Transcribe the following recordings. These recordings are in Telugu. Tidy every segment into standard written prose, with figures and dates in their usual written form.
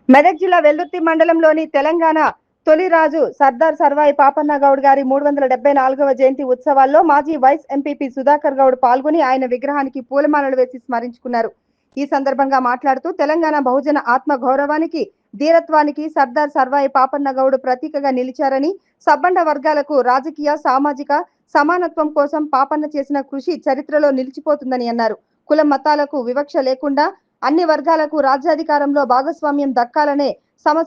మెదక్ జిల్లా వెల్దుర్తి మండలంలోని తెలంగాణ తొలి రాజు సర్దార్ సర్వాయి పాపన్న గౌడ్ గారి 374వ జయంతి ఉత్సవాల్లో మాజీ వైస్ ఎంపీపీ సుధాకర్ గౌడ్ పాల్గొని ఆయన విగ్రహానికి పూలమాలలు వేసి స్మరించుకున్నారు. ఈ సందర్భంగా మాట్లాడుతూ తెలంగాణ బహుజన ఆత్మ గౌరవానికి ధీరత్వానికి సర్దార్ సర్వాయి పాపన్న గౌడ్ ప్రతీకగా నిలిచారని, సబ్బండ వర్గాలకు రాజకీయ సామాజిక సమానత్వం కోసం పాపన్న చేసిన కృషి చరిత్రలో నిలిచిపోతుందని అన్నారు. కుల మతాలకు వివక్ష లేకుండా అన్ని వర్గాలకు రాజ్యాధికారంలో భాగస్వామ్యం దక్కాలనే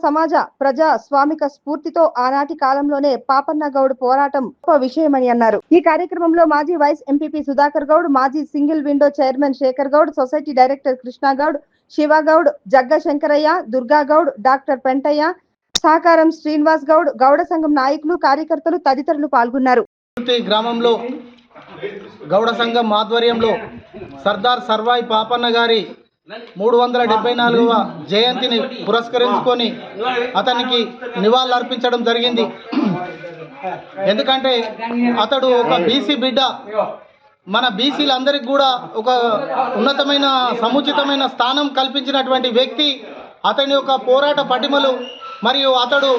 సమాజ ప్రజా స్వామిక స్ఫూర్తితో ఆనాటి కాలంలోనే పాపన్న గౌడ్ పోరాటం గొప్ప విషయమని అన్నారు. ఈ కార్యక్రమంలో మాజీ వైస్ ఎంపీపీ సుధాకర్ గౌడ్, మాజీ single window chairman Shekhar Goud, society director Krishna Goud, Shivagoud, Jagga Shankaraiah, Durga Goud, doctor Pentaiah, సహకారం శ్రీనివాస్ గౌడ్, గౌడ సంఘం నాయకులు, కార్యకర్తలు తదితరులు పాల్గొన్నారు. గ్రామంలో గౌడ సంఘం ఆధ్వర్యంలో సర్దార్ సర్వాయి పాపన్న గారి 374వ జయంతిని పురస్కరించుకొని అతనికి నివాళులు అర్పించడం జరిగింది. ఎందుకంటే అతడు ఒక బీసీ బిడ్డ. మన బీసీలందరికీ కూడా ఒక ఉన్నతమైన సముచితమైన స్థానం కల్పించినటువంటి వ్యక్తి. అతని యొక్క పోరాట పటిమలు మరియు అతడు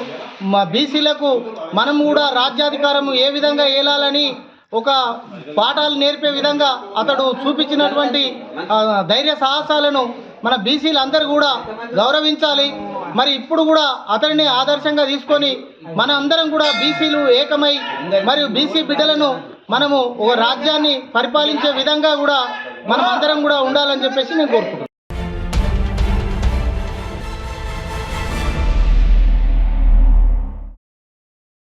బీసీలకు మనం కూడా రాజ్యాధికారం ఏ విధంగా ఏలాలని ఒక పాఠాలు నేర్పే విధంగా అతడు చూపించినటువంటి ధైర్య సాహసాలను మన బీసీలందరూ కూడా గౌరవించాలి. మరి ఇప్పుడు కూడా అతడిని ఆదర్శంగా తీసుకొని మన అందరం కూడా బీసీలు ఏకమై మరియు బీసీ బిడ్డలను మనము ఒక రాజ్యాన్ని పరిపాలించే విధంగా కూడా మనం అందరం కూడా ఉండాలని చెప్పేసి నేను కోరుకుంటున్నాను.